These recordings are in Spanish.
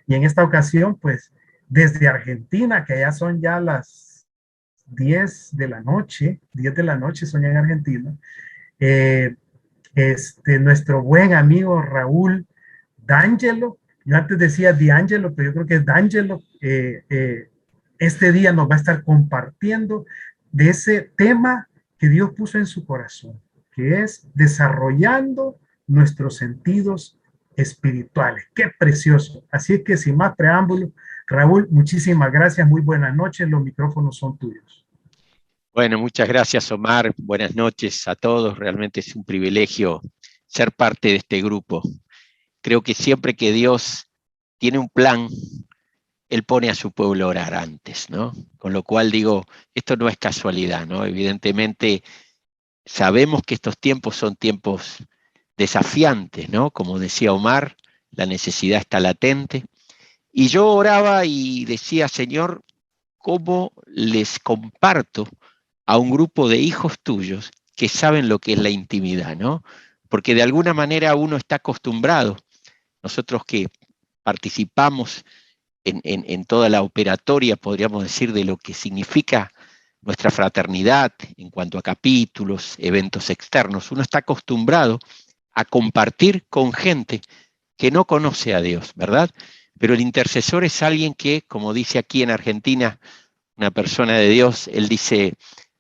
Y en esta ocasión, pues, desde Argentina, que allá son ya las 10 de la noche, 10 de la noche son ya en Argentina, eh, nuestro buen amigo Raúl D'Angelo, yo antes decía D'Angelo, pero yo creo que es D'Angelo, este día nos va a estar compartiendo de ese tema que Dios puso en su corazón, que es desarrollando nuestros sentidos espirituales. Qué precioso. Así que sin más preámbulo, Raúl, muchísimas gracias, muy buenas noches, los micrófonos son tuyos. Bueno, muchas gracias, Omar. Buenas noches a todos. Realmente es un privilegio ser parte de este grupo. Creo que siempre que Dios tiene un plan, Él pone a su pueblo a orar antes, ¿no? Con lo cual digo, esto no es casualidad, ¿no? Evidentemente sabemos que estos tiempos son tiempos desafiantes, ¿no? Como decía Omar, la necesidad está latente. Y yo oraba y decía, Señor, ¿cómo les comparto a un grupo de hijos tuyos que saben lo que es la intimidad, ¿no? Porque de alguna manera uno está acostumbrado, nosotros que participamos en toda la operatoria, podríamos decir, de lo que significa nuestra fraternidad en cuanto a capítulos, eventos externos, uno está acostumbrado a compartir con gente que no conoce a Dios, ¿verdad? Pero el intercesor es alguien que, como dice aquí en Argentina, una persona de Dios, él dice,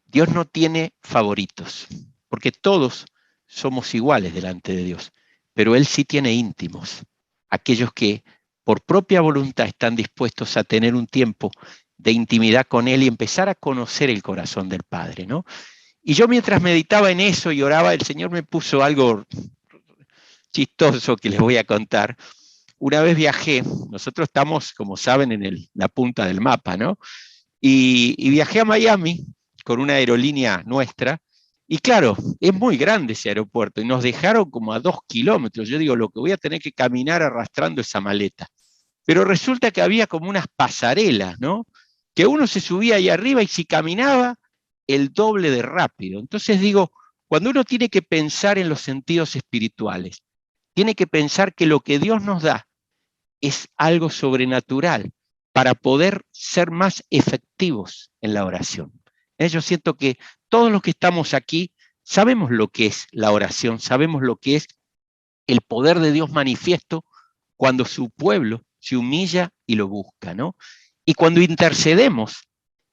Dios no tiene favoritos, porque todos somos iguales delante de Dios, pero Él sí tiene íntimos, aquellos que por propia voluntad están dispuestos a tener un tiempo de intimidad con Él y empezar a conocer el corazón del Padre, ¿no? Y yo mientras meditaba en eso y oraba, el Señor me puso algo chistoso que les voy a contar. Una vez viajé, nosotros estamos, como saben, en la punta del mapa, ¿no? Y viajé a Miami con una aerolínea nuestra, y claro, es muy grande ese aeropuerto, y nos dejaron como a 2 kilómetros. Yo digo, lo que voy a tener que caminar arrastrando esa maleta. Pero resulta que había como unas pasarelas, ¿no? Que uno se subía ahí arriba y si caminaba, el doble de rápido. Entonces digo, cuando uno tiene que pensar en los sentidos espirituales, tiene que pensar que lo que Dios nos da es algo sobrenatural para poder ser más efectivos en la oración. Yo siento que todos los que estamos aquí sabemos lo que es la oración, sabemos lo que es el poder de Dios manifiesto cuando su pueblo se humilla y lo busca, ¿no? Y cuando intercedemos,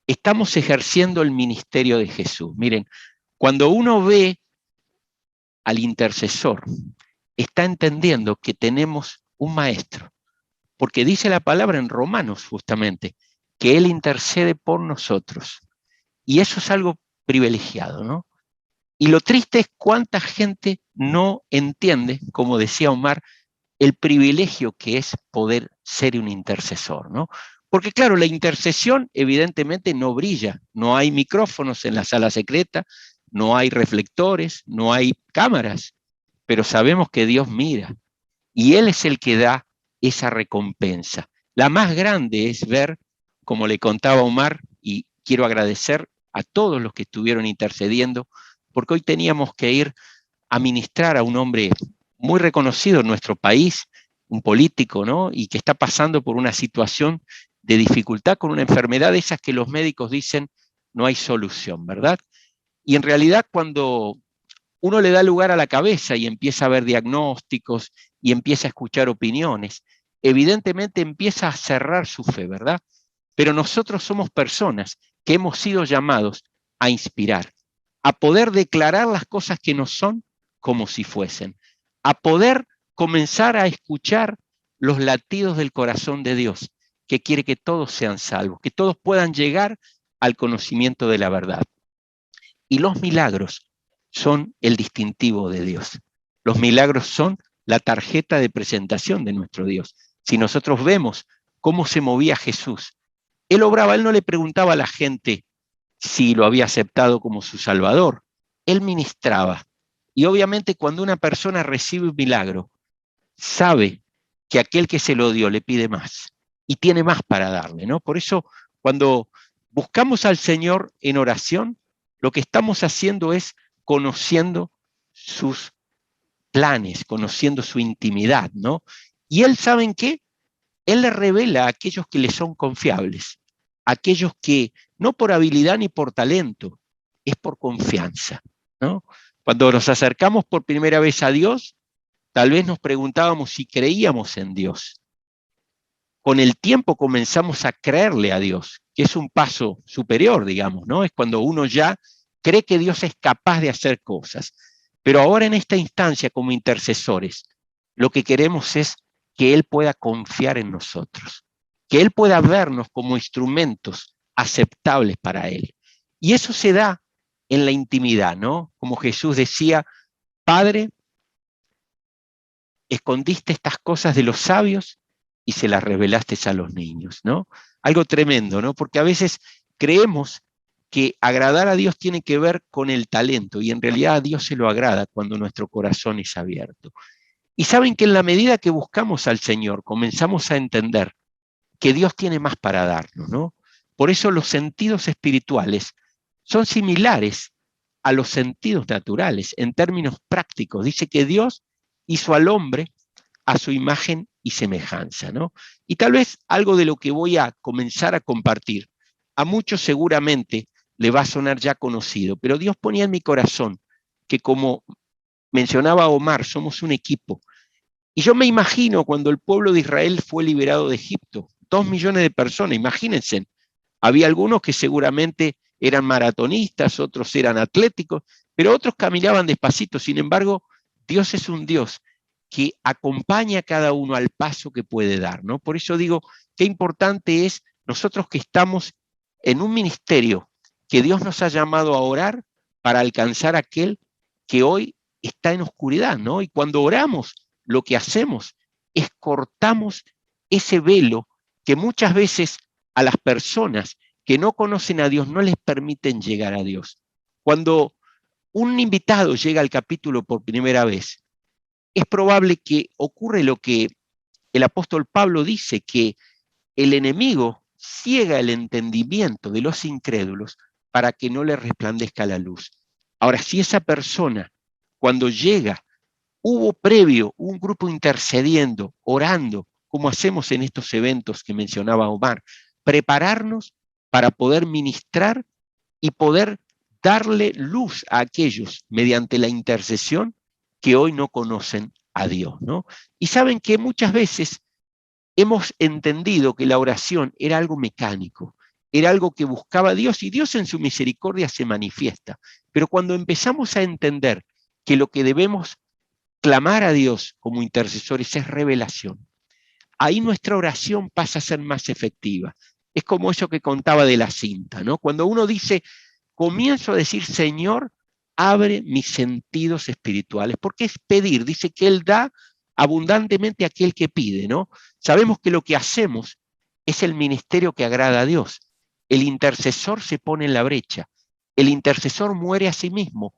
estamos ejerciendo el ministerio de Jesús. Miren, cuando uno ve al intercesor, está entendiendo que tenemos un maestro, porque dice la palabra en Romanos justamente, que Él intercede por nosotros. Y eso es algo privilegiado, ¿no? Y lo triste es cuánta gente no entiende, como decía Omar, el privilegio que es poder ser un intercesor, ¿no? Porque claro, la intercesión evidentemente no brilla, no hay micrófonos en la sala secreta, no hay reflectores, no hay cámaras, pero sabemos que Dios mira y Él es el que da esa recompensa. La más grande es ver, como le contaba Omar, y quiero agradecer a todos los que estuvieron intercediendo, porque hoy teníamos que ir a ministrar a un hombre muy reconocido en nuestro país, un político, ¿no? Y que está pasando por una situación de dificultad con una enfermedad de esas que los médicos dicen no hay solución, ¿verdad? Y en realidad cuando uno le da lugar a la cabeza y empieza a ver diagnósticos y empieza a escuchar opiniones, evidentemente empieza a cerrar su fe, ¿verdad? Pero nosotros somos personas que hemos sido llamados a inspirar, a poder declarar las cosas que no son como si fuesen, a poder comenzar a escuchar los latidos del corazón de Dios, que quiere que todos sean salvos, que todos puedan llegar al conocimiento de la verdad. Y los milagros son el distintivo de Dios. Los milagros son la tarjeta de presentación de nuestro Dios. Si nosotros vemos cómo se movía Jesús, Él obraba, Él no le preguntaba a la gente si lo había aceptado como su Salvador. Él ministraba. Y obviamente cuando una persona recibe un milagro, sabe que aquel que se lo dio le pide más y tiene más para darle, ¿no? Por eso, cuando buscamos al Señor en oración, lo que estamos haciendo es conociendo sus planes, conociendo su intimidad, ¿no? Y Él, ¿saben qué? Él le revela a aquellos que le son confiables, a aquellos que no por habilidad ni por talento, es por confianza, ¿no? Cuando nos acercamos por primera vez a Dios, tal vez nos preguntábamos si creíamos en Dios. Con el tiempo comenzamos a creerle a Dios, que es un paso superior, digamos, ¿no? Es cuando uno ya cree que Dios es capaz de hacer cosas. Pero ahora en esta instancia, como intercesores, lo que queremos es que Él pueda confiar en nosotros, que Él pueda vernos como instrumentos aceptables para Él. Y eso se da en la intimidad, ¿no? Como Jesús decía, Padre, escondiste estas cosas de los sabios y se las revelaste a los niños, ¿no? Algo tremendo, ¿no? Porque a veces creemos que agradar a Dios tiene que ver con el talento y en realidad a Dios se lo agrada cuando nuestro corazón es abierto. Y saben que en la medida que buscamos al Señor, comenzamos a entender que Dios tiene más para darnos, ¿no? Por eso los sentidos espirituales son similares a los sentidos naturales en términos prácticos. Dice que Dios hizo al hombre a su imagen y semejanza, ¿no? Y tal vez algo de lo que voy a comenzar a compartir, a muchos seguramente le va a sonar ya conocido, pero Dios ponía en mi corazón que, como mencionaba Omar, somos un equipo. Y yo me imagino cuando el pueblo de Israel fue liberado de Egipto, 2 millones de personas, imagínense, había algunos que seguramente eran maratonistas, otros eran atléticos, pero otros caminaban despacito. Sin embargo, Dios es un Dios que acompaña a cada uno al paso que puede dar, ¿no? Por eso digo, qué importante es nosotros que estamos en un ministerio que Dios nos ha llamado a orar para alcanzar a aquel que hoy está en oscuridad, ¿no? Y cuando oramos, lo que hacemos es cortamos ese velo que muchas veces a las personas que no conocen a Dios no les permiten llegar a Dios. Cuando un invitado llega al capítulo por primera vez, es probable que ocurre lo que el apóstol Pablo dice, que el enemigo ciega el entendimiento de los incrédulos para que no le resplandezca la luz. Ahora, si esa persona, cuando llega, hubo previo un grupo intercediendo, orando, como hacemos en estos eventos que mencionaba Omar, prepararnos para poder ministrar y poder darle luz a aquellos mediante la intercesión que hoy no conocen a Dios, ¿no? Y saben que muchas veces hemos entendido que la oración era algo mecánico, era algo que buscaba a Dios y Dios en su misericordia se manifiesta. Pero cuando empezamos a entender que lo que debemos clamar a Dios como intercesores es revelación, ahí nuestra oración pasa a ser más efectiva. Es como eso que contaba de la cinta, ¿no? Cuando uno dice, comienzo a decir, Señor, abre mis sentidos espirituales, porque es pedir, dice que Él da abundantemente a aquel que pide, ¿no? Sabemos que lo que hacemos es el ministerio que agrada a Dios. El intercesor se pone en la brecha, el intercesor muere a sí mismo,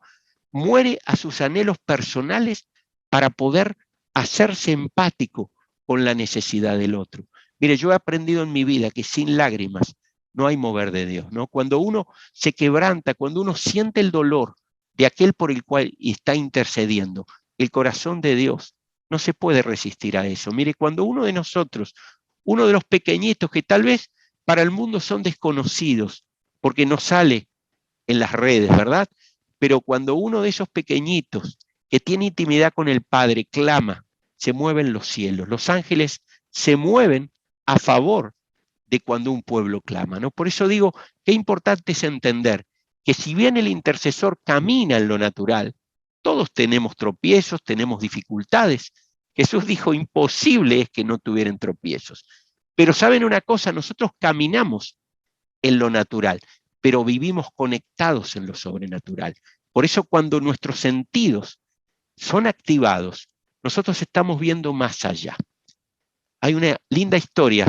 muere a sus anhelos personales para poder hacerse empático con la necesidad del otro. Mire, yo he aprendido en mi vida que sin lágrimas no hay mover de Dios, ¿no? Cuando uno se quebranta, cuando uno siente el dolor de aquel por el cual está intercediendo, el corazón de Dios no se puede resistir a eso. Mire, cuando uno de nosotros, uno de los pequeñitos que tal vez para el mundo son desconocidos, porque no sale en las redes, ¿verdad? Pero cuando uno de esos pequeñitos que tiene intimidad con el Padre clama, se mueven los cielos. Los ángeles se mueven a favor de cuando un pueblo clama, ¿no? Por eso digo, qué importante es entender que si bien el intercesor camina en lo natural, todos tenemos tropiezos, tenemos dificultades. Jesús dijo, imposible es que no tuvieran tropiezos. Pero saben una cosa, nosotros caminamos en lo natural, pero vivimos conectados en lo sobrenatural. Por eso cuando nuestros sentidos son activados, nosotros estamos viendo más allá. Hay una linda historia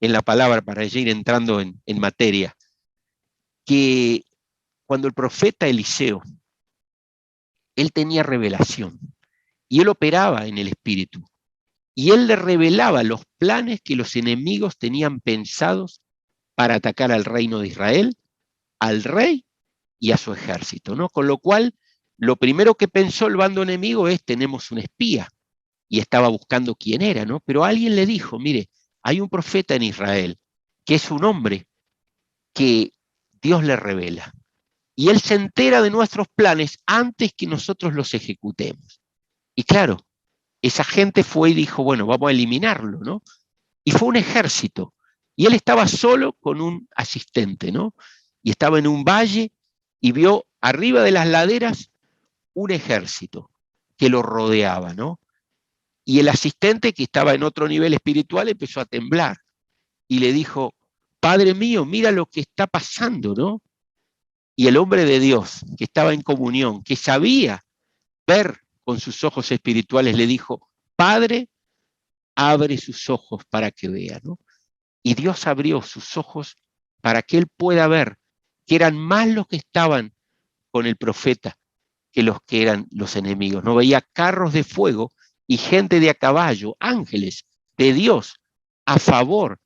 en la palabra, para ya ir entrando en materia, que cuando el profeta Eliseo, él tenía revelación y él operaba en el espíritu y él le revelaba los planes que los enemigos tenían pensados para atacar al reino de Israel, al rey y a su ejército, ¿no? Con lo cual, lo primero que pensó el bando enemigo es, tenemos un espía, y estaba buscando quién era, ¿no? Pero alguien le dijo, mire, hay un profeta en Israel, que es un hombre que Dios le revela. Y él se entera de nuestros planes antes que nosotros los ejecutemos. Y claro, esa gente fue y dijo, bueno, vamos a eliminarlo, ¿no? Y fue un ejército. Y él estaba solo con un asistente, ¿no? Y estaba en un valle y vio arriba de las laderas un ejército que lo rodeaba, ¿no? Y el asistente, que estaba en otro nivel espiritual, empezó a temblar y le dijo, Padre mío, mira lo que está pasando, ¿no? Y el hombre de Dios, que estaba en comunión, que sabía ver con sus ojos espirituales, le dijo, Padre, abre sus ojos para que vea, ¿no? Y Dios abrió sus ojos para que él pueda ver que eran más los que estaban con el profeta que los que eran los enemigos. No veía carros de fuego y gente de a caballo, ángeles de Dios, a favor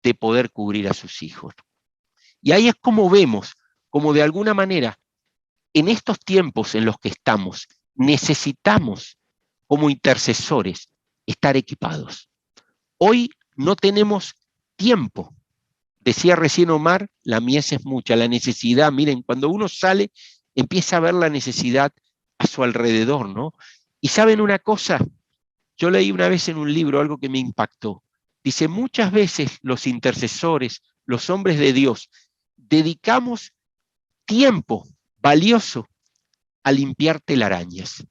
de poder cubrir a sus hijos. Y ahí es como vemos, como de alguna manera, en estos tiempos en los que estamos, necesitamos como intercesores estar equipados. Hoy no tenemos tiempo. Decía recién Omar, la mies es mucha, la necesidad, miren, cuando uno sale, empieza a ver la necesidad a su alrededor, ¿no? Y saben una cosa, yo leí una vez en un libro algo que me impactó. Dice, muchas veces los intercesores, los hombres de Dios, dedicamos tiempo valioso a limpiar telarañas.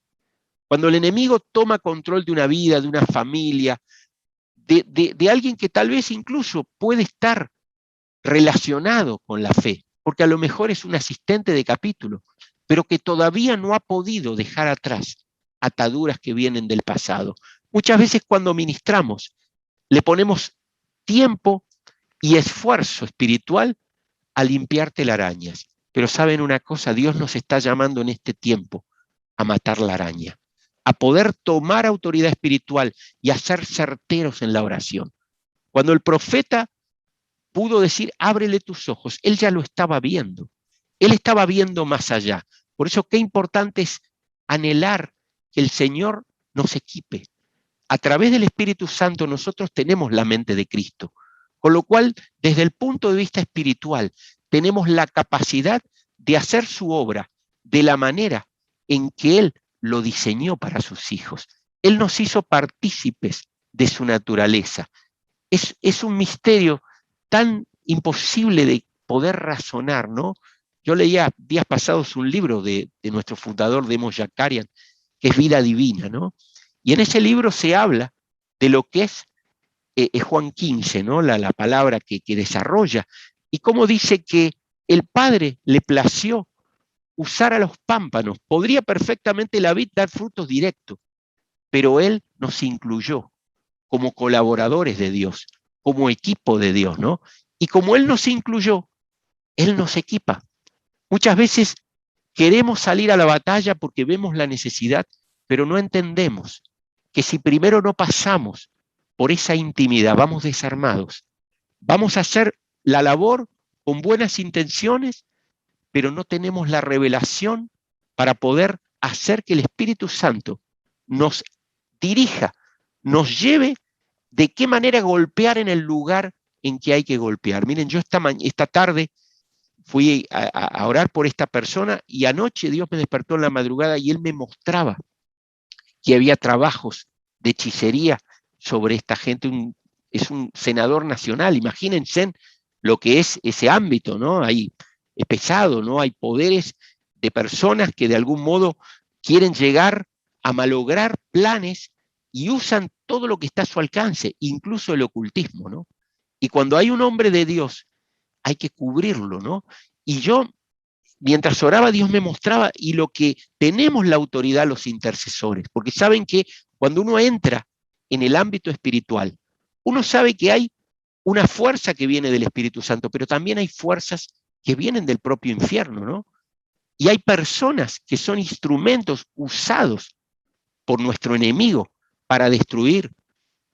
Cuando el enemigo toma control de una vida, de una familia, de alguien que tal vez incluso puede estar relacionado con la fe, porque a lo mejor es un asistente de capítulo, pero que todavía no ha podido dejar atrás ataduras que vienen del pasado. Muchas veces cuando ministramos, le ponemos tiempo y esfuerzo espiritual a limpiar telarañas. Pero saben una cosa, Dios nos está llamando en este tiempo a matar la araña, a poder tomar autoridad espiritual y a ser certeros en la oración. Cuando el profeta pudo decir, ábrele tus ojos, él ya lo estaba viendo. Él estaba viendo más allá. Por eso qué importante es anhelar que el Señor nos equipe. A través del Espíritu Santo nosotros tenemos la mente de Cristo. Con lo cual, desde el punto de vista espiritual, tenemos la capacidad de hacer su obra de la manera en que Él lo diseñó para sus hijos. Él nos hizo partícipes de su naturaleza. Es un misterio tan imposible de poder razonar, ¿no? Yo leía días pasados un libro de nuestro fundador, Demo Yakarian, que es Vida Divina, ¿no? Y en ese libro se habla de lo que es Juan 15, ¿no? La palabra que desarrolla, y cómo dice que el Padre le plació usar a los pámpanos. Podría perfectamente la vid dar frutos directos, pero Él nos incluyó como colaboradores de Dios, como equipo de Dios, ¿no? Y como Él nos incluyó, Él nos equipa. Muchas veces queremos salir a la batalla porque vemos la necesidad, pero no entendemos que si primero no pasamos por esa intimidad, vamos desarmados. Vamos a hacer la labor con buenas intenciones, pero no tenemos la revelación para poder hacer que el Espíritu Santo nos dirija, nos lleve de qué manera golpear en el lugar en que hay que golpear. Miren, yo esta tarde fui a orar por esta persona y anoche Dios me despertó en la madrugada y Él me mostraba que había trabajos de hechicería sobre esta gente. Es un senador nacional, imagínense lo que es ese ámbito, ¿no? Es pesado, ¿no? Hay poderes de personas que de algún modo quieren llegar a malograr planes y usan todo lo que está a su alcance, incluso el ocultismo, ¿no? Y cuando hay un hombre de Dios, hay que cubrirlo, ¿no? Y yo, mientras oraba, Dios me mostraba, y lo que tenemos la autoridad los intercesores, porque saben que cuando uno entra en el ámbito espiritual, uno sabe que hay una fuerza que viene del Espíritu Santo, pero también hay fuerzas que vienen del propio infierno, ¿no? Y hay personas que son instrumentos usados por nuestro enemigo para destruir,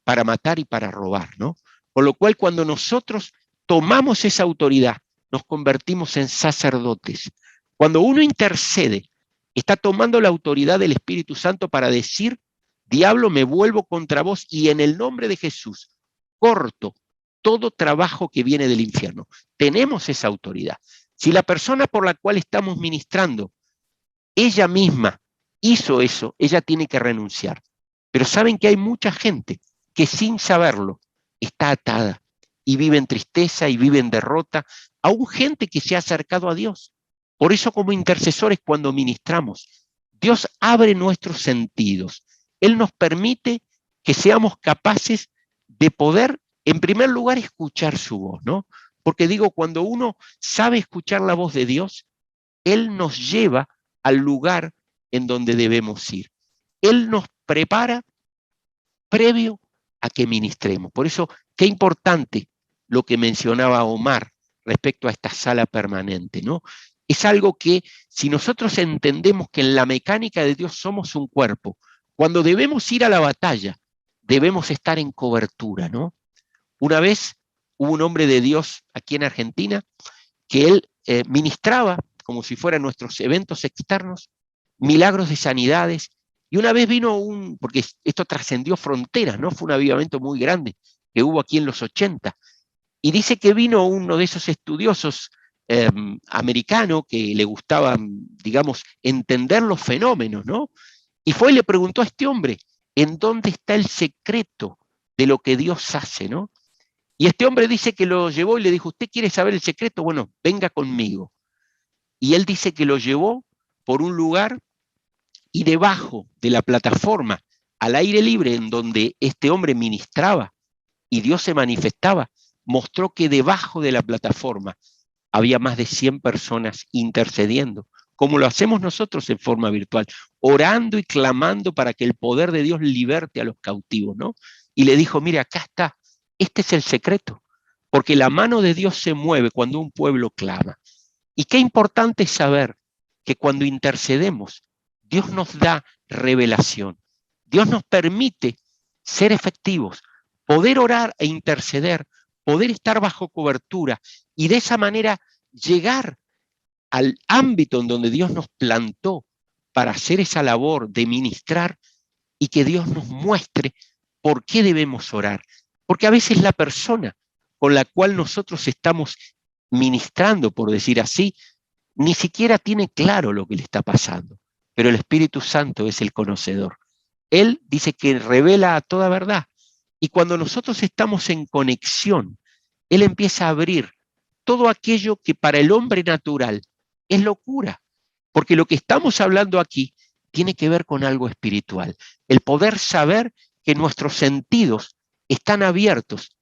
para matar y para robar, ¿no? Con lo cual, cuando nosotros tomamos esa autoridad, nos convertimos en sacerdotes. Cuando uno intercede, está tomando la autoridad del Espíritu Santo para decir, diablo, me vuelvo contra vos y en el nombre de Jesús corto todo trabajo que viene del infierno. Tenemos esa autoridad. Si la persona por la cual estamos ministrando, ella misma hizo eso, ella tiene que renunciar. Pero saben que hay mucha gente que sin saberlo está atada y vive en tristeza y vive en derrota, aún gente que se ha acercado a Dios. Por eso como intercesores cuando ministramos, Dios abre nuestros sentidos. Él nos permite que seamos capaces de poder, en primer lugar, escuchar su voz, ¿no? Porque digo, cuando uno sabe escuchar la voz de Dios, Él nos lleva al lugar en donde debemos ir. Él nos prepara previo a que ministremos. Por eso, qué importante lo que mencionaba Omar respecto a esta sala permanente, ¿no? Es algo que si nosotros entendemos que en la mecánica de Dios somos un cuerpo, cuando debemos ir a la batalla, debemos estar en cobertura, ¿no? Una vez hubo un hombre de Dios aquí en Argentina que él ministraba, como si fueran nuestros eventos externos, milagros de sanidades, y una vez vino porque esto trascendió fronteras, ¿no? Fue un avivamiento muy grande que hubo aquí en los 80, y dice que vino uno de esos estudiosos americanos que le gustaba, digamos, entender los fenómenos, ¿no? Y fue y le preguntó a este hombre, ¿en dónde está el secreto de lo que Dios hace, ¿no? Y este hombre dice que lo llevó y le dijo, ¿usted quiere saber el secreto? Bueno, venga conmigo. Y él dice que lo llevó por un lugar y debajo de la plataforma, al aire libre en donde este hombre ministraba y Dios se manifestaba, mostró que debajo de la plataforma había más de 100 personas intercediendo, como lo hacemos nosotros en forma virtual, orando y clamando para que el poder de Dios liberte a los cautivos, ¿no? Y le dijo, mire, acá está, este es el secreto, porque la mano de Dios se mueve cuando un pueblo clama. Y qué importante es saber que cuando intercedemos, Dios nos da revelación. Dios nos permite ser efectivos, poder orar e interceder, poder estar bajo cobertura y de esa manera llegar al ámbito en donde Dios nos plantó para hacer esa labor de ministrar y que Dios nos muestre por qué debemos orar. Porque a veces la persona con la cual nosotros estamos ministrando, por decir así, ni siquiera tiene claro lo que le está pasando, pero el Espíritu Santo es el conocedor. Él dice que revela a toda verdad. Y cuando nosotros estamos en conexión, Él empieza a abrir todo aquello que para el hombre natural es locura, porque lo que estamos hablando aquí tiene que ver con algo espiritual. El poder saber que nuestros sentidos están abiertos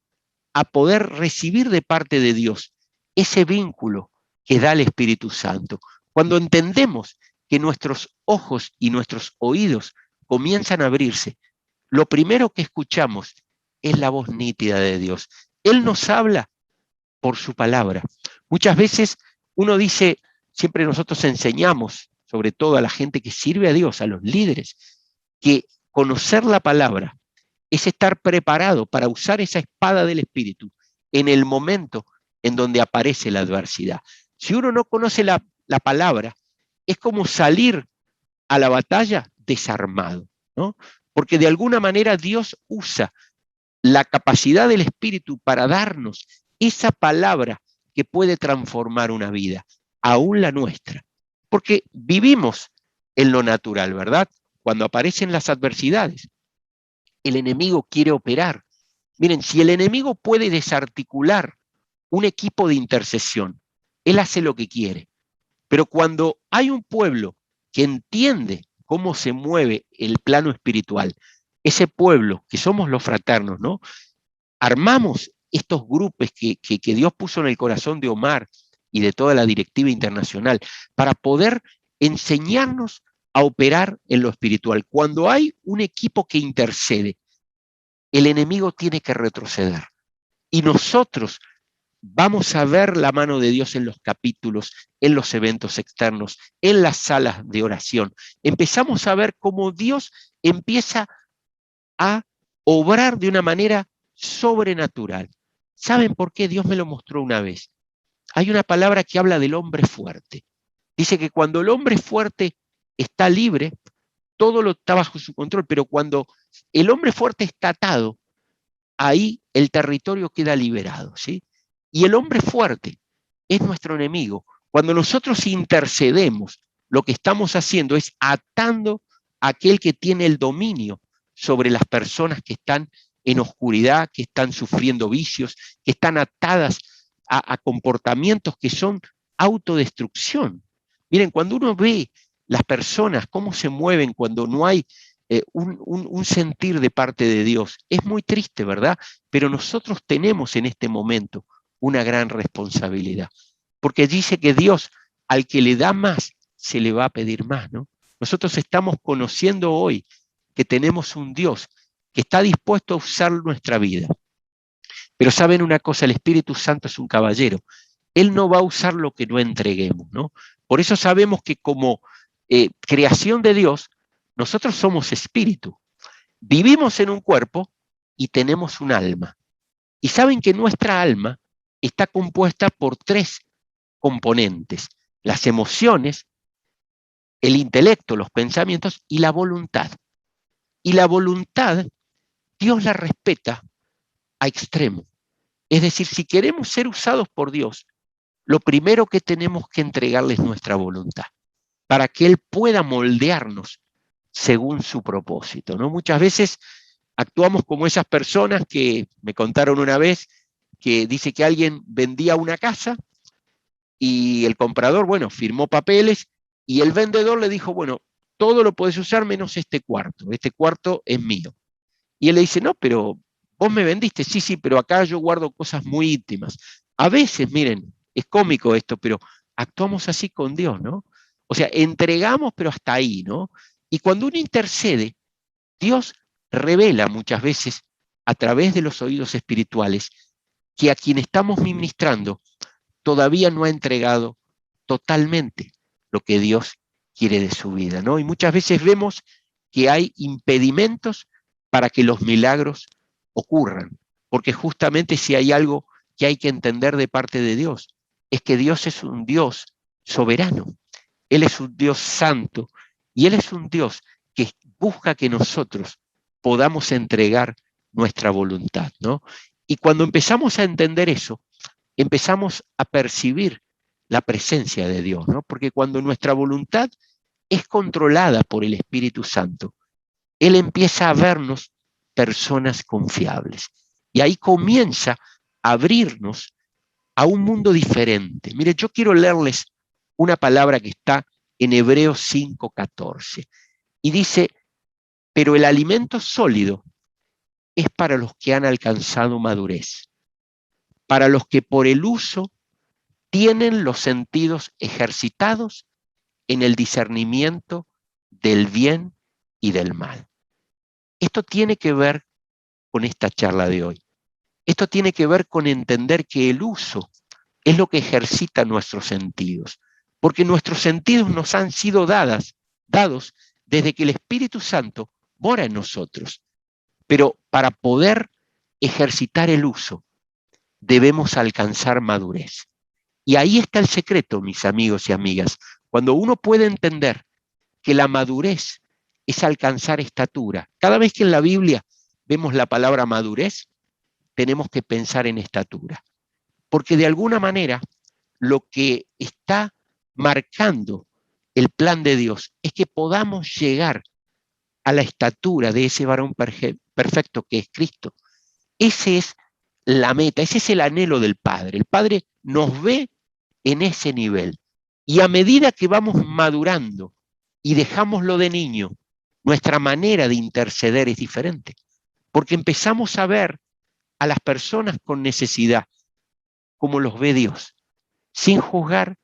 a poder recibir de parte de Dios ese vínculo que da el Espíritu Santo. Cuando entendemos que nuestros ojos y nuestros oídos comienzan a abrirse, lo primero que escuchamos es la voz nítida de Dios. Él nos habla por su palabra. Muchas veces uno dice, siempre nosotros enseñamos, sobre todo a la gente que sirve a Dios, a los líderes, que conocer la palabra es estar preparado para usar esa espada del Espíritu en el momento en donde aparece la adversidad. Si uno no conoce la palabra, es como salir a la batalla desarmado, ¿no? Porque de alguna manera Dios usa la capacidad del Espíritu para darnos esa palabra que puede transformar una vida, aún la nuestra. Porque vivimos en lo natural, ¿verdad? Cuando aparecen las adversidades, el enemigo quiere operar. Miren, si el enemigo puede desarticular un equipo de intercesión, él hace lo que quiere. Pero cuando hay un pueblo que entiende cómo se mueve el plano espiritual, ese pueblo que somos los fraternos, ¿no? Armamos estos grupos que Dios puso en el corazón de Omar y de toda la directiva internacional para poder enseñarnos a operar en lo espiritual. Cuando hay un equipo que intercede, el enemigo tiene que retroceder. Y nosotros vamos a ver la mano de Dios en los capítulos, en los eventos externos, en las salas de oración. Empezamos a ver cómo Dios empieza a obrar de una manera sobrenatural. ¿Saben por qué? Dios me lo mostró una vez. Hay una palabra que habla del hombre fuerte. Dice que cuando el hombre fuerte está libre, todo lo está bajo su control, pero cuando el hombre fuerte está atado, ahí el territorio queda liberado, ¿sí? Y el hombre fuerte es nuestro enemigo. Cuando nosotros intercedemos, lo que estamos haciendo es atando a aquel que tiene el dominio sobre las personas que están en oscuridad, que están sufriendo vicios, que están atadas a comportamientos que son autodestrucción. Miren, cuando uno ve las personas, cómo se mueven cuando no hay un sentir de parte de Dios, es muy triste, ¿verdad? Pero nosotros tenemos en este momento una gran responsabilidad, porque dice que Dios, al que le da más, se le va a pedir más, ¿no? Nosotros estamos conociendo hoy que tenemos un Dios que está dispuesto a usar nuestra vida. Pero saben una cosa, el Espíritu Santo es un caballero. Él no va a usar lo que no entreguemos, ¿no? Por eso sabemos que como creación de Dios, nosotros somos espíritu. Vivimos en un cuerpo y tenemos un alma. Y saben que nuestra alma está compuesta por 3 componentes: las emociones, el intelecto, los pensamientos y la voluntad. Y la voluntad, Dios la respeta a extremo. Es decir, si queremos ser usados por Dios, lo primero que tenemos que entregarle es nuestra voluntad, para que Él pueda moldearnos según su propósito, ¿no? Muchas veces actuamos como esas personas que me contaron una vez, que dice que alguien vendía una casa y el comprador, bueno, firmó papeles y el vendedor le dijo, bueno, todo lo puedes usar menos este cuarto es mío. Y él le dice, no, pero vos me vendiste, sí, sí, pero acá yo guardo cosas muy íntimas. A veces, miren, es cómico esto, pero actuamos así con Dios, ¿no? O sea, entregamos, pero hasta ahí, ¿no? Y cuando uno intercede, Dios revela muchas veces a través de los oídos espirituales que a quien estamos ministrando todavía no ha entregado totalmente lo que Dios quiere de su vida, ¿no? Y muchas veces vemos que hay impedimentos para que los milagros ocurran, porque justamente si hay algo que hay que entender de parte de Dios, es que Dios es un Dios soberano, Él es un Dios santo y Él es un Dios que busca que nosotros podamos entregar nuestra voluntad, ¿no? Y cuando empezamos a entender eso, empezamos a percibir la presencia de Dios, ¿no? Porque cuando nuestra voluntad es controlada por el Espíritu Santo, Él empieza a vernos personas confiables. Y ahí comienza a abrirnos a un mundo diferente. Mire, yo quiero leerles una palabra que está en Hebreos 5:14. Y dice, pero el alimento sólido es para los que han alcanzado madurez, para los que por el uso tienen los sentidos ejercitados en el discernimiento del bien y del mal. Esto tiene que ver con esta charla de hoy. Esto tiene que ver con entender que el uso es lo que ejercita nuestros sentidos, porque nuestros sentidos nos han sido dados desde que el Espíritu Santo mora en nosotros. Pero para poder ejercitar el uso, debemos alcanzar madurez. Y ahí está el secreto, mis amigos y amigas. Cuando uno puede entender que la madurez es alcanzar estatura. Cada vez que en la Biblia vemos la palabra madurez, tenemos que pensar en estatura. Porque de alguna manera lo que está marcando el plan de Dios es que podamos llegar a la estatura de ese varón perfecto que es Cristo. Esa es la meta, ese es el anhelo del Padre. El Padre nos ve en ese nivel. Y a medida que vamos madurando y dejamos lo de niño, nuestra manera de interceder es diferente. Porque empezamos a ver a las personas con necesidad como los ve Dios, sin juzgar,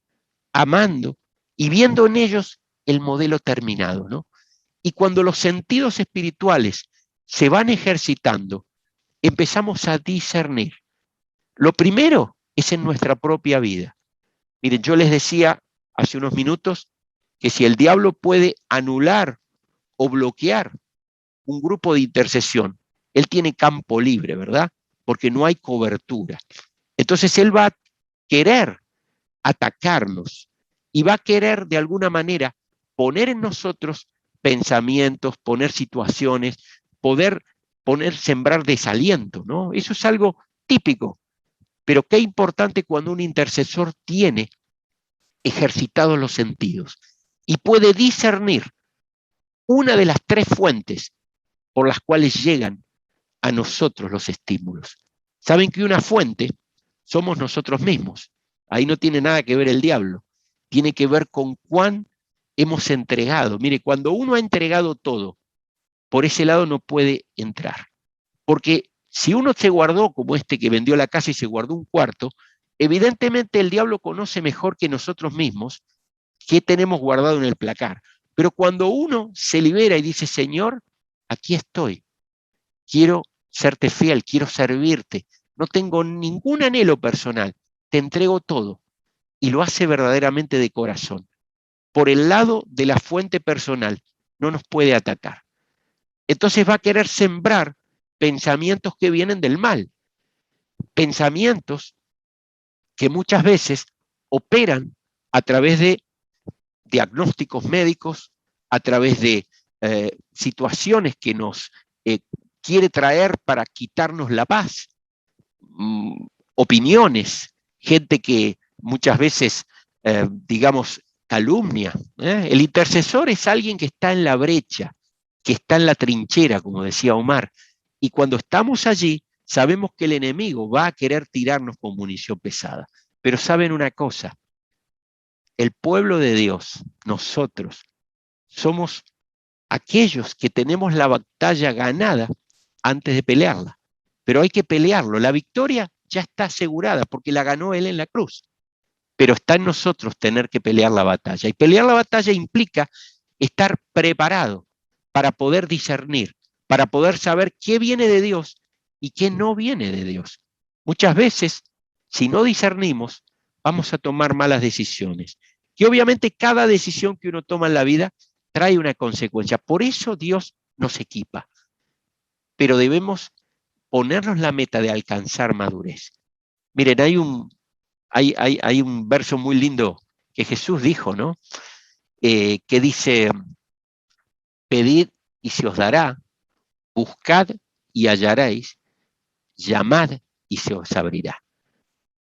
amando y viendo en ellos el modelo terminado, ¿no? Y cuando los sentidos espirituales se van ejercitando, empezamos a discernir. Lo primero es en nuestra propia vida. Miren, yo les decía hace unos minutos que si el diablo puede anular o bloquear un grupo de intercesión, él tiene campo libre, ¿verdad? Porque no hay cobertura. Entonces él va a querer atacarnos y va a querer de alguna manera poner en nosotros pensamientos, poner situaciones, poder sembrar desaliento, ¿no? Eso es algo típico, pero qué importante cuando un intercesor tiene ejercitados los sentidos y puede discernir una de las tres fuentes por las cuales llegan a nosotros los estímulos. Saben que una fuente somos nosotros mismos. Ahí no tiene nada que ver el diablo. Tiene que ver con cuán hemos entregado. Mire, cuando uno ha entregado todo, por ese lado no puede entrar. Porque si uno se guardó, como este que vendió la casa y se guardó un cuarto, evidentemente el diablo conoce mejor que nosotros mismos qué tenemos guardado en el placar. Pero cuando uno se libera y dice, Señor, aquí estoy, quiero serte fiel, quiero servirte, no tengo ningún anhelo personal, te entrego todo, y lo hace verdaderamente de corazón. Por el lado de la fuente personal, no nos puede atacar. Entonces va a querer sembrar pensamientos que vienen del mal, pensamientos que muchas veces operan a través de diagnósticos médicos, a través de situaciones que nos quiere traer para quitarnos la paz, opiniones, gente que muchas veces, digamos, calumnia. El intercesor es alguien que está en la brecha, que está en la trinchera, como decía Omar, y cuando estamos allí, sabemos que el enemigo va a querer tirarnos con munición pesada. Pero saben una cosa, el pueblo de Dios, nosotros, somos aquellos que tenemos la batalla ganada antes de pelearla. Pero hay que pelearlo. La victoria ya está asegurada porque la ganó Él en la cruz. Pero está en nosotros tener que pelear la batalla. Y pelear la batalla implica estar preparado para poder discernir, para poder saber qué viene de Dios y qué no viene de Dios. Muchas veces, si no discernimos, vamos a tomar malas decisiones. Y obviamente cada decisión que uno toma en la vida trae una consecuencia. Por eso Dios nos equipa. Pero debemos ponernos la meta de alcanzar madurez. Miren, hay un verso muy lindo que Jesús dijo, ¿no? Que dice, pedid y se os dará, buscad y hallaréis, llamad y se os abrirá.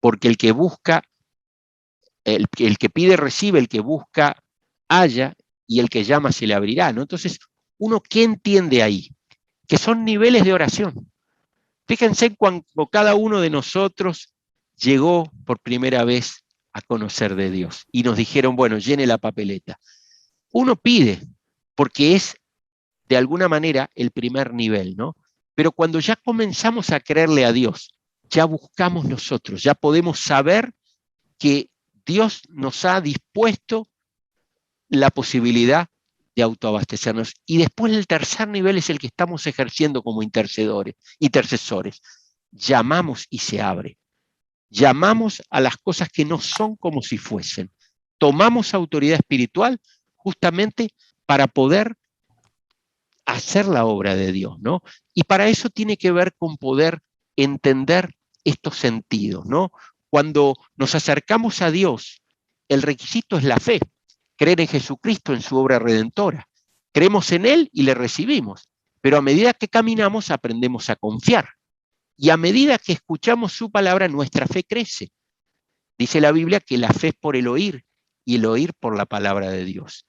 Porque el que busca, el que pide recibe, el que busca halla, y el que llama se le abrirá, ¿no? Entonces, ¿uno qué entiende ahí? Que son niveles de oración. Fíjense cuando cada uno de nosotros llegó por primera vez a conocer de Dios y nos dijeron, bueno, llene la papeleta. Uno pide, porque es de alguna manera el primer nivel, ¿no? Pero cuando ya comenzamos a creerle a Dios, ya buscamos nosotros, ya podemos saber que Dios nos ha dispuesto la posibilidad de autoabastecernos. Y después el tercer nivel es el que estamos ejerciendo como intercesores. Llamamos y se abre. Llamamos a las cosas que no son como si fuesen. Tomamos autoridad espiritual justamente para poder hacer la obra de Dios, ¿no? Y para eso tiene que ver con poder entender estos sentidos, ¿no? Cuando nos acercamos a Dios, el requisito es la fe, creer en Jesucristo, en su obra redentora. Creemos en Él y le recibimos, pero a medida que caminamos aprendemos a confiar. Y a medida que escuchamos su palabra, nuestra fe crece. Dice la Biblia que la fe es por el oír y el oír por la palabra de Dios.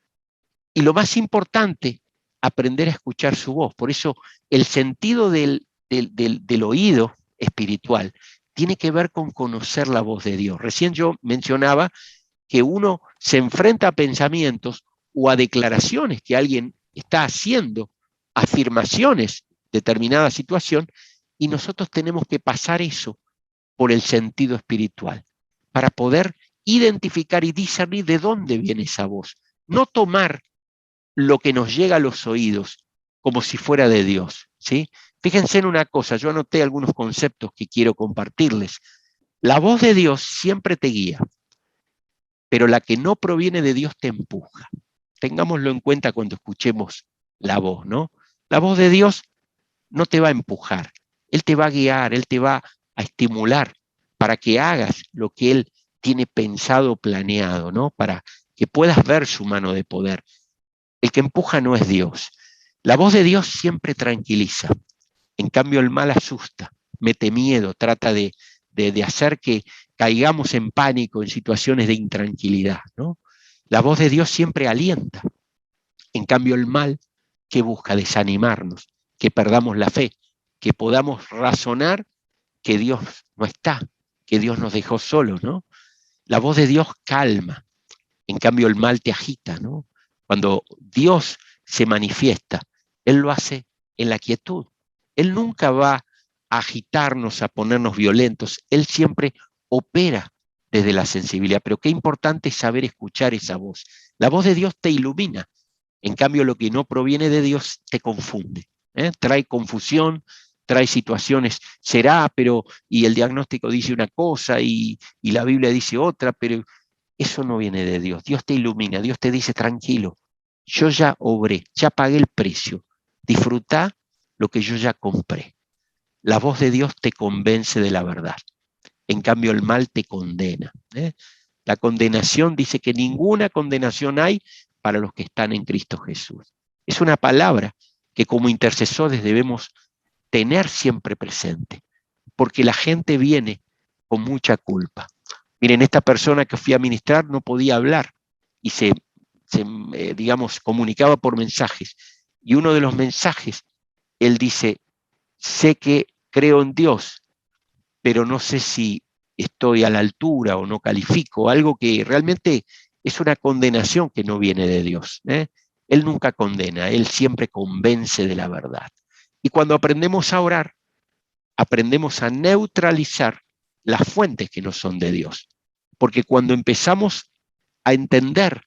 Y lo más importante, aprender a escuchar su voz. Por eso el sentido del oído espiritual tiene que ver con conocer la voz de Dios. Recién yo mencionaba que uno se enfrenta a pensamientos o a declaraciones que alguien está haciendo, afirmaciones de determinada situación, y nosotros tenemos que pasar eso por el sentido espiritual para poder identificar y discernir de dónde viene esa voz. No tomar lo que nos llega a los oídos como si fuera de Dios, ¿sí? Fíjense en una cosa, yo anoté algunos conceptos que quiero compartirles. La voz de Dios siempre te guía, pero la que no proviene de Dios te empuja. Tengámoslo en cuenta cuando escuchemos la voz, ¿no? La voz de Dios no te va a empujar, Él te va a guiar, Él te va a estimular para que hagas lo que Él tiene pensado, planeado, ¿no? Para que puedas ver su mano de poder. El que empuja no es Dios. La voz de Dios siempre tranquiliza. En cambio, el mal asusta, mete miedo, trata de hacer que caigamos en pánico, en situaciones de intranquilidad, ¿no? La voz de Dios siempre alienta. En cambio, el mal, que busca desanimarnos, que perdamos la fe, que podamos razonar que Dios no está, que Dios nos dejó solos, ¿no? La voz de Dios calma, en cambio el mal te agita, ¿no? Cuando Dios se manifiesta, Él lo hace en la quietud. Él nunca va a agitarnos, a ponernos violentos. Él siempre opera desde la sensibilidad. Pero qué importante es saber escuchar esa voz. La voz de Dios te ilumina. En cambio, lo que no proviene de Dios te confunde, ¿eh? Trae confusión, trae situaciones, será, pero, y el diagnóstico dice una cosa y la Biblia dice otra, pero eso no viene de Dios. Dios te ilumina, Dios te dice, tranquilo, yo ya obré, ya pagué el precio, disfruta lo que yo ya compré. La voz de Dios te convence de la verdad. En cambio, el mal te condena, ¿eh? La condenación dice que ninguna condenación hay para los que están en Cristo Jesús. Es una palabra que como intercesores debemos tener siempre presente, porque la gente viene con mucha culpa. Miren, esta persona que fui a ministrar no podía hablar y digamos, comunicaba por mensajes. Y uno de los mensajes, él dice, sé que creo en Dios, pero no sé si estoy a la altura o no califico, algo que realmente es una condenación que no viene de Dios, ¿eh? Él nunca condena, Él siempre convence de la verdad. Y cuando aprendemos a orar, aprendemos a neutralizar las fuentes que no son de Dios. Porque cuando empezamos a entender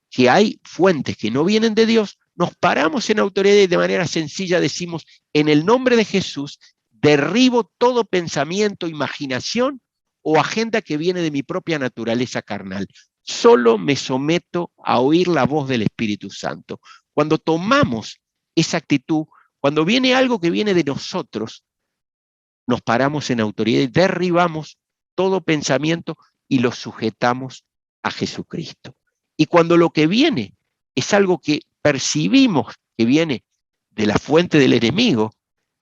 que hay fuentes que no vienen de Dios, nos paramos en autoridad y de manera sencilla decimos, en el nombre de Jesús, derribo todo pensamiento, imaginación o agenda que viene de mi propia naturaleza carnal. Solo me someto a oír la voz del Espíritu Santo. Cuando tomamos esa actitud, cuando viene algo que viene de nosotros, nos paramos en autoridad y derribamos todo pensamiento y lo sujetamos a Jesucristo. Y cuando lo que viene es algo que percibimos que viene de la fuente del enemigo,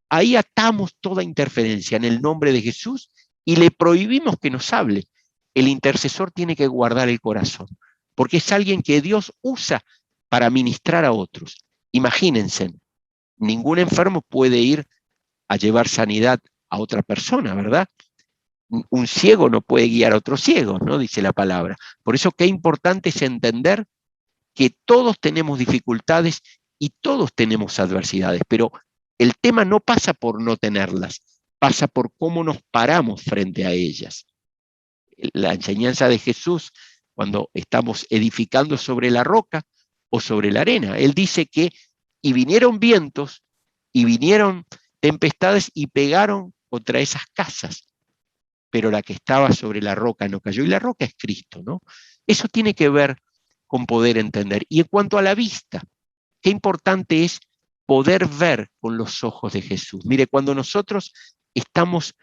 ahí atamos toda interferencia en el nombre de Jesús y le prohibimos que nos hable. El intercesor tiene que guardar el corazón, porque es alguien que Dios usa para ministrar a otros. Imagínense, ningún enfermo puede ir a llevar sanidad a otra persona, ¿verdad? Un ciego no puede guiar a otro ciego, ¿no? Dice la palabra. Por eso qué importante es entender que todos tenemos dificultades y todos tenemos adversidades, pero el tema no pasa por no tenerlas, pasa por cómo nos paramos frente a ellas. La enseñanza de Jesús, cuando estamos edificando sobre la roca o sobre la arena, Él dice que, y vinieron vientos, y vinieron tempestades y pegaron contra esas casas, pero la que estaba sobre la roca no cayó, y la roca es Cristo, ¿no? Eso tiene que ver con poder entender. Y en cuanto a la vista, qué importante es poder ver con los ojos de Jesús. Mire, cuando nosotros estamos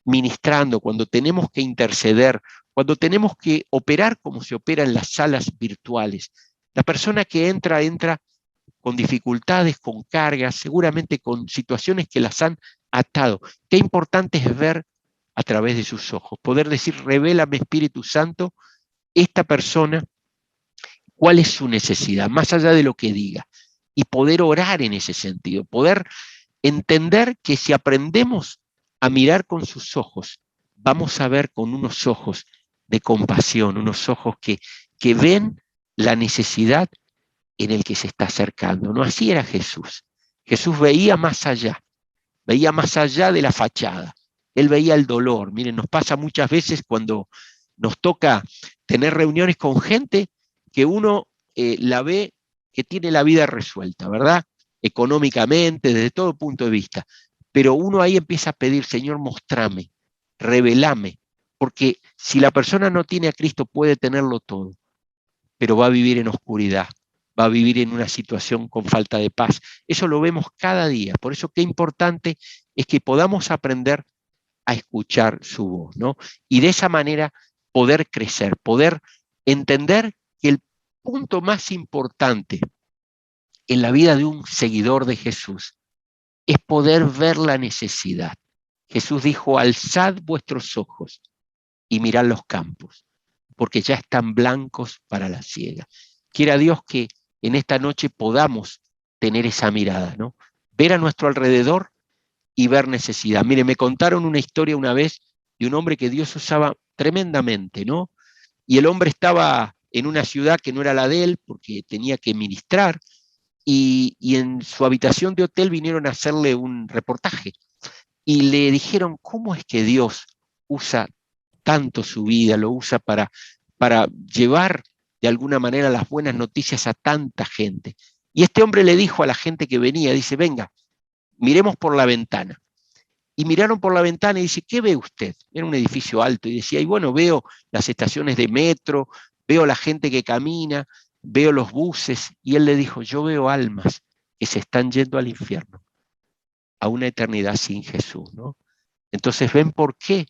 ministrando, cuando tenemos que interceder, cuando tenemos que operar como se opera en las salas virtuales, la persona que entra con dificultades, con cargas, seguramente con situaciones que las han atado. Qué importante es ver a través de sus ojos, poder decir, revélame Espíritu Santo, esta persona, cuál es su necesidad, más allá de lo que diga, y poder orar en ese sentido, poder entender que si aprendemos a mirar con sus ojos, vamos a ver con unos ojos de compasión, unos ojos que ven la necesidad en el que se está acercando. No, así era Jesús. Jesús veía más allá de la fachada. Él veía el dolor. Miren, nos pasa muchas veces cuando nos toca tener reuniones con gente que uno la ve que tiene la vida resuelta, ¿verdad? Económicamente, desde todo punto de vista. Pero uno ahí empieza a pedir, Señor, mostrame, revelame, porque si la persona no tiene a Cristo puede tenerlo todo, pero va a vivir en oscuridad, va a vivir en una situación con falta de paz. Eso lo vemos cada día. Por eso qué importante es que podamos aprender a escuchar su voz, ¿no? Y de esa manera poder crecer, poder entender que el punto más importante en la vida de un seguidor de Jesús es poder ver la necesidad. Jesús dijo, alzad vuestros ojos y mirad los campos, porque ya están blancos para la siega. Quiera Dios que en esta noche podamos tener esa mirada, ¿no? Ver a nuestro alrededor y ver necesidad. Mire, me contaron una historia una vez de un hombre que Dios usaba tremendamente, ¿no? Y el hombre estaba en una ciudad que no era la de él porque tenía que ministrar, y en su habitación de hotel vinieron a hacerle un reportaje y le dijeron, ¿cómo es que Dios usa tanto su vida, lo usa para llevar de alguna manera las buenas noticias a tanta gente? Y este hombre le dijo a la gente que venía, dice, venga, miremos por la ventana. Y miraron por la ventana y dice, ¿qué ve usted? Era un edificio alto y decía, y bueno, veo las estaciones de metro, veo la gente que camina, veo los buses. Y él le dijo, yo veo almas que se están yendo al infierno, a una eternidad sin Jesús, ¿no? Entonces ven por qué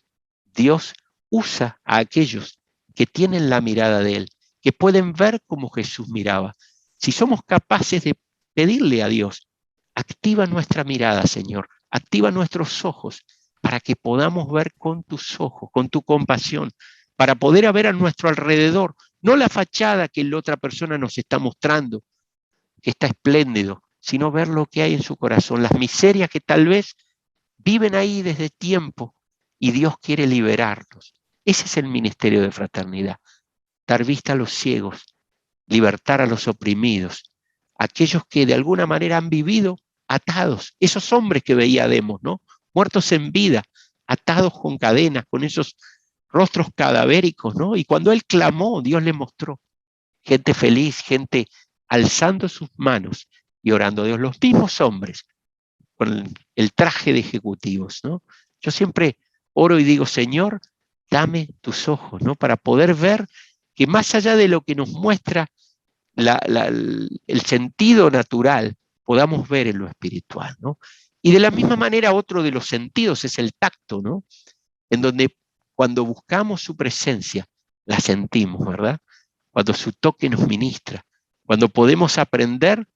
Dios usa a aquellos que tienen la mirada de Él, que pueden ver como Jesús miraba. Si somos capaces de pedirle a Dios, activa nuestra mirada, Señor, activa nuestros ojos para que podamos ver con tus ojos, con tu compasión, para poder ver a nuestro alrededor, no la fachada que la otra persona nos está mostrando, que está espléndido, sino ver lo que hay en su corazón, las miserias que tal vez viven ahí desde tiempo y Dios quiere liberarlos. Ese es el ministerio de fraternidad, dar vista a los ciegos, libertar a los oprimidos, aquellos que de alguna manera han vivido atados, esos hombres que veía Demos, ¿no? Muertos en vida, atados con cadenas, con esos rostros cadavéricos, ¿no? Y cuando él clamó, Dios le mostró gente feliz, gente alzando sus manos y orando a Dios, los mismos hombres con el traje de ejecutivos, ¿no? Yo siempre oro y digo, Señor, dame tus ojos, ¿no? Para poder ver que más allá de lo que nos muestra el sentido natural, podamos ver en lo espiritual, ¿no? Y de la misma manera, otro de los sentidos es el tacto, ¿no? En donde cuando buscamos su presencia, la sentimos, ¿verdad? Cuando su toque nos ministra, cuando podemos aprender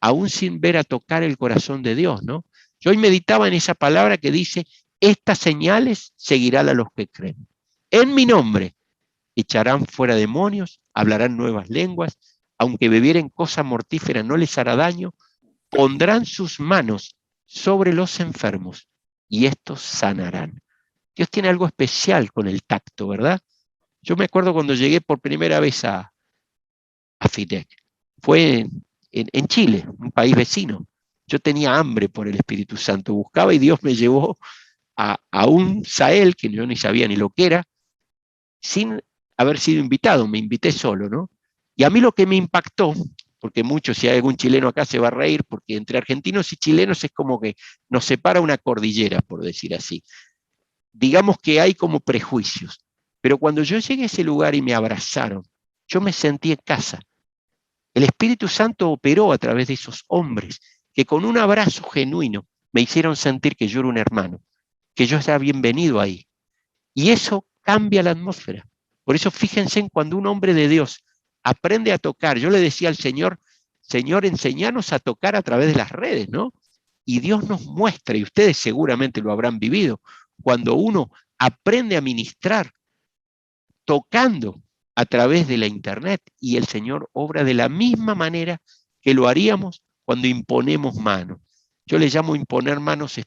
aún sin ver a tocar el corazón de Dios, ¿no? Yo hoy meditaba en esa palabra que dice, estas señales seguirán a los que creen. En mi nombre echarán fuera demonios, hablarán nuevas lenguas, aunque bebieren cosa mortífera no les hará daño, pondrán sus manos sobre los enfermos y estos sanarán. Dios tiene algo especial con el tacto, ¿verdad? Yo me acuerdo cuando llegué por primera vez a FIDEC, fue en Chile, un país vecino. Yo tenía hambre por el Espíritu Santo, buscaba y Dios me llevó a un Sahel, que yo ni sabía ni lo que era, sin haber sido invitado, me invité solo, ¿no? Y a mí lo que me impactó, porque muchos, si hay algún chileno acá se va a reír, porque entre argentinos y chilenos es como que nos separa una cordillera, por decir así. Digamos que hay como prejuicios, pero cuando yo llegué a ese lugar y me abrazaron, yo me sentí en casa. El Espíritu Santo operó a través de esos hombres que con un abrazo genuino me hicieron sentir que yo era un hermano, que yo estaba bienvenido ahí. Y eso cambia la atmósfera. Por eso fíjense en cuando un hombre de Dios aprende a tocar. Yo le decía al Señor, Señor, enséñanos a tocar a través de las redes, ¿no? Y Dios nos muestra, y ustedes seguramente lo habrán vivido, cuando uno aprende a ministrar tocando a través de la internet, y el Señor obra de la misma manera que lo haríamos cuando imponemos manos. Yo le llamo imponer manos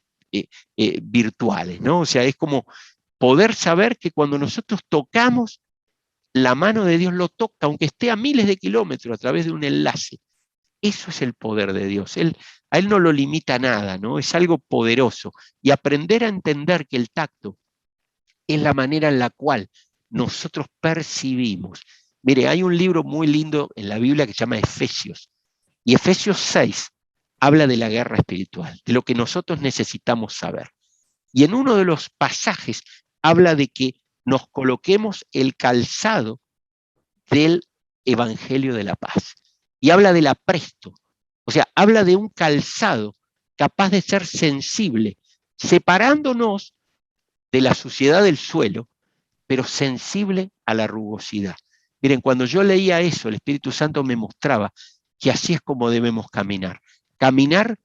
virtuales, ¿no? O sea, es como poder saber que cuando nosotros tocamos, la mano de Dios lo toca, aunque esté a miles de kilómetros a través de un enlace. Eso es el poder de Dios. A Él no lo limita nada, ¿no? Es algo poderoso. Y aprender a entender que el tacto es la manera en la cual nosotros percibimos. Mire, hay un libro muy lindo en la Biblia que se llama Efesios. Y Efesios 6 habla de la guerra espiritual, de lo que nosotros necesitamos saber. Y en uno de los pasajes habla de que nos coloquemos el calzado del Evangelio de la Paz. Y habla del apresto. O sea, habla de un calzado capaz de ser sensible, separándonos de la suciedad del suelo, pero sensible a la rugosidad. Miren, cuando yo leía eso, el Espíritu Santo me mostraba que así es como debemos caminar. Caminar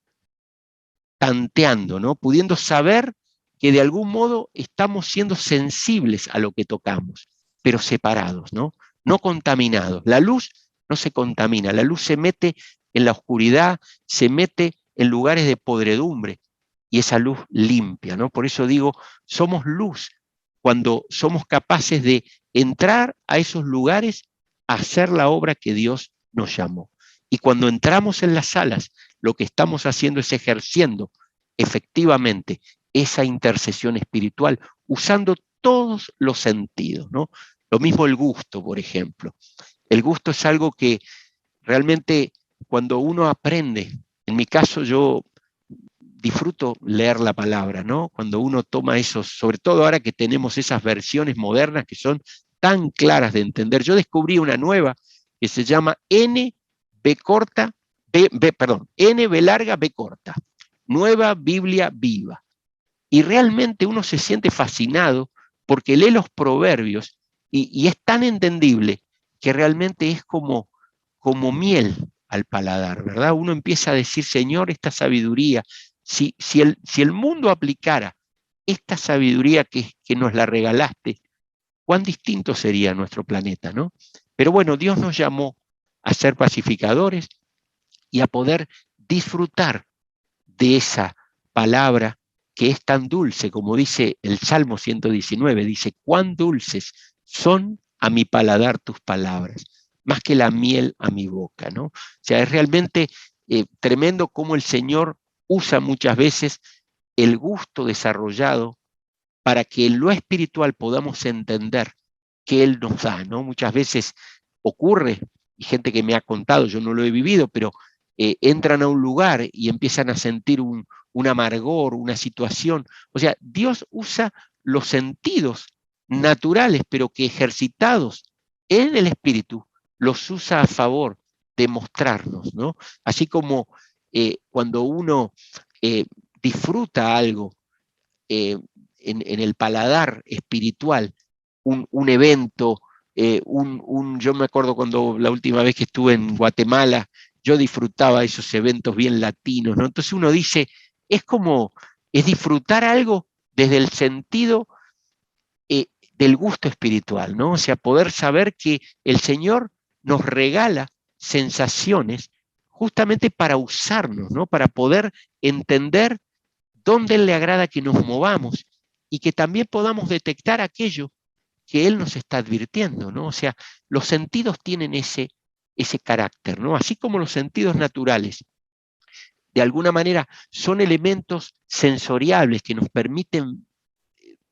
tanteando, ¿no? Pudiendo saber que de algún modo estamos siendo sensibles a lo que tocamos, pero separados, ¿no? No contaminados. La luz no se contamina, la luz se mete en la oscuridad, se mete en lugares de podredumbre y esa luz limpia, ¿no? Por eso digo, somos luz cuando somos capaces de entrar a esos lugares a hacer la obra que Dios nos llamó. Y cuando entramos en las salas, lo que estamos haciendo es ejerciendo efectivamente esa intercesión espiritual, usando todos los sentidos, ¿no? Lo mismo el gusto, por ejemplo. El gusto es algo que realmente cuando uno aprende, en mi caso yo disfruto leer la palabra, ¿no? Cuando uno toma esos, sobre todo ahora que tenemos esas versiones modernas que son tan claras de entender. Yo descubrí una nueva que se llama NB corta, NB larga, B corta. Nueva Biblia Viva. Y realmente uno se siente fascinado porque lee los proverbios y es tan entendible que realmente es como miel al paladar, ¿verdad? Uno empieza a decir, Señor, esta sabiduría, si el mundo aplicara esta sabiduría que nos la regalaste, cuán distinto sería nuestro planeta, ¿no? Pero bueno, Dios nos llamó a ser pacificadores y a poder disfrutar de esa palabra que es tan dulce, como dice el Salmo 119, dice, cuán dulces son a mi paladar tus palabras, más que la miel a mi boca, ¿no? O sea, es realmente tremendo cómo el Señor usa muchas veces el gusto desarrollado para que en lo espiritual podamos entender que Él nos da, ¿no? Muchas veces ocurre, y gente que me ha contado, yo no lo he vivido, pero entran a un lugar y empiezan a sentir un amargor, una situación. O sea, Dios usa los sentidos naturales, pero que ejercitados en el espíritu, los usa a favor de mostrarnos, ¿no? Así como cuando uno disfruta algo, en el paladar espiritual, un evento, yo me acuerdo cuando la última vez que estuve en Guatemala, yo disfrutaba esos eventos bien latinos, ¿no? Entonces uno dice, es disfrutar algo desde el sentido del gusto espiritual, ¿no? O sea, poder saber que el Señor nos regala sensaciones justamente para usarnos, ¿no? Para poder entender dónde le agrada que nos movamos y que también podamos detectar aquello que Él nos está advirtiendo, ¿no? O sea, los sentidos tienen ese carácter, ¿no? Así como los sentidos naturales, de alguna manera, son elementos sensoriables que nos permiten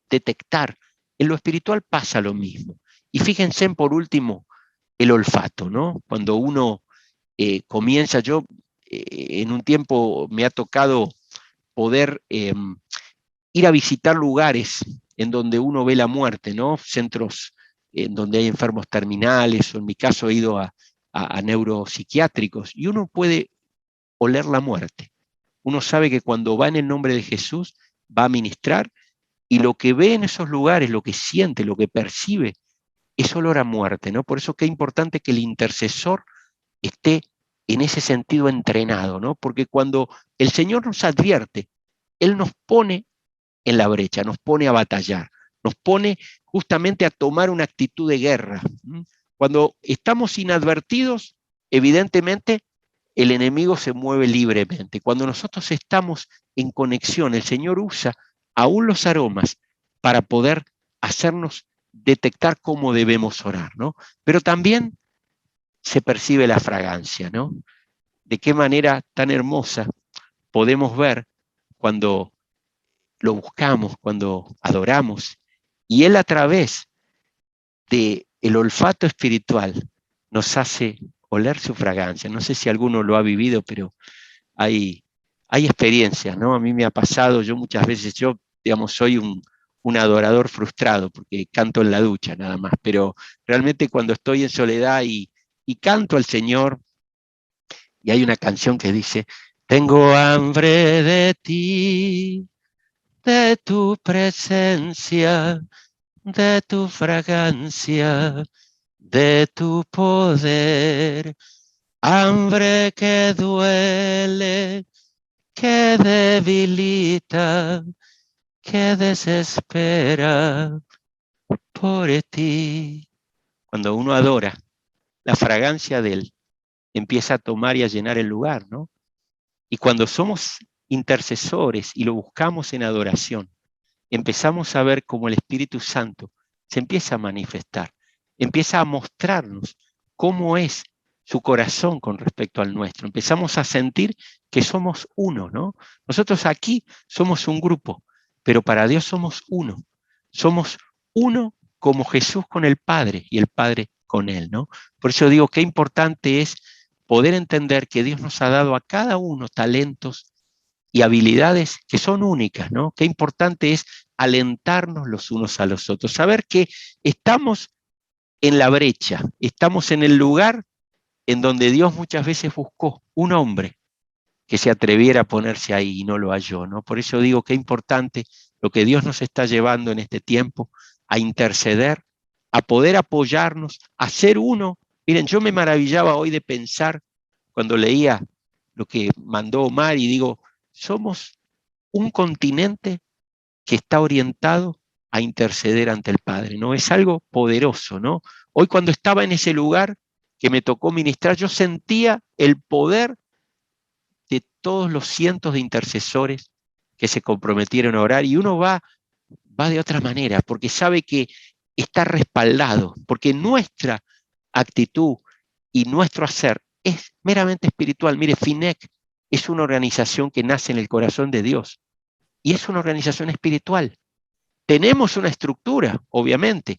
detectar. En lo espiritual pasa lo mismo. Y fíjense, por último, el olfato, ¿no? Cuando uno comienza, yo en un tiempo me ha tocado poder ir a visitar lugares en donde uno ve la muerte, ¿no? Centros en donde hay enfermos terminales, o en mi caso he ido a neuropsiquiátricos, y uno puede oler la muerte. Uno sabe que cuando va en el nombre de Jesús, va a ministrar, y lo que ve en esos lugares, lo que siente, lo que percibe, es olor a muerte, ¿no? Por eso que es importante que el intercesor esté en ese sentido entrenado, ¿no? Porque cuando el Señor nos advierte, Él nos pone en la brecha, nos pone a batallar, nos pone justamente a tomar una actitud de guerra. Cuando estamos inadvertidos, evidentemente el enemigo se mueve libremente. Cuando nosotros estamos en conexión, el Señor usa aún los aromas para poder hacernos detectar cómo debemos orar, ¿no? Pero también se percibe la fragancia, ¿no? De qué manera tan hermosa podemos ver cuando lo buscamos, cuando adoramos, y Él a través del olfato espiritual nos hace oler su fragancia. No sé si alguno lo ha vivido, pero hay experiencias, ¿no? A mí me ha pasado, yo muchas veces, digamos, soy un adorador frustrado porque canto en la ducha nada más, pero realmente cuando estoy en soledad y canto al Señor, y hay una canción que dice, tengo hambre de ti, de tu presencia, de tu fragancia, de tu poder, hambre que duele, que debilita, que desespera por ti. Cuando uno adora, la fragancia de Él empieza a tomar y a llenar el lugar, ¿no? Y cuando somos intercesores y lo buscamos en adoración, empezamos a ver cómo el Espíritu Santo se empieza a manifestar, empieza a mostrarnos cómo es su corazón con respecto al nuestro. Empezamos a sentir que somos uno, ¿no? Nosotros aquí somos un grupo, pero para Dios somos uno. Somos uno como Jesús con el Padre y el Padre con Él, ¿no? Por eso digo qué importante es poder entender que Dios nos ha dado a cada uno talentos y habilidades que son únicas, ¿no? Qué importante es alentarnos los unos a los otros, saber que estamos en la brecha, estamos en el lugar en donde Dios muchas veces buscó un hombre que se atreviera a ponerse ahí y no lo halló, ¿no? Por eso digo qué importante lo que Dios nos está llevando en este tiempo, a interceder, a poder apoyarnos, a ser uno. Miren, yo me maravillaba hoy de pensar cuando leía lo que mandó Omar y digo, somos un continente que está orientado a interceder ante el Padre, ¿no? Es algo poderoso, ¿no? Hoy cuando estaba en ese lugar que me tocó ministrar, yo sentía el poder de todos los cientos de intercesores que se comprometieron a orar y uno va de otra manera porque sabe que está respaldado, porque nuestra actitud y nuestro hacer es meramente espiritual. Mire, FINEC es una organización que nace en el corazón de Dios y es una organización espiritual. Tenemos una estructura, obviamente,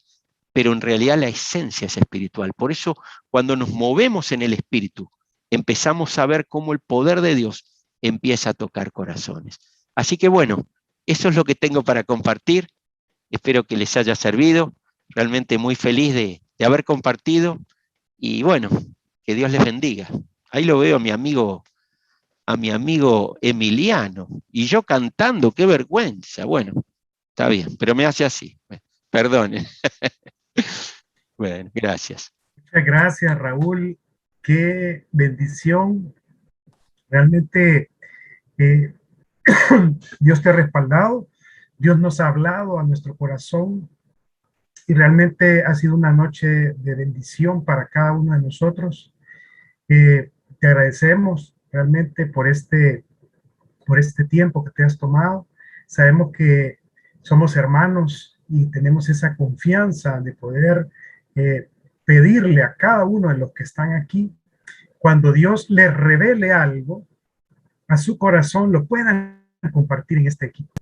pero en realidad la esencia es espiritual. Por eso, cuando nos movemos en el espíritu, empezamos a ver cómo el poder de Dios empieza a tocar corazones. Así que bueno, eso es lo que tengo para compartir. Espero que les haya servido. Realmente muy feliz de haber compartido. Y bueno, que Dios les bendiga. Ahí lo veo a mi amigo Emiliano. Y yo cantando, qué vergüenza. Bueno, está bien, pero me hace así. Perdone. Bueno, gracias. Muchas gracias, Raúl. Qué bendición. Realmente eh, Dios te ha respaldado. Dios nos ha hablado a nuestro corazón y realmente ha sido una noche de bendición para cada uno de nosotros. Te agradecemos realmente por este tiempo que te has tomado. Sabemos que somos hermanos y tenemos esa confianza de poder pedirle a cada uno de los que están aquí, cuando Dios les revele algo a su corazón, lo puedan compartir en este equipo.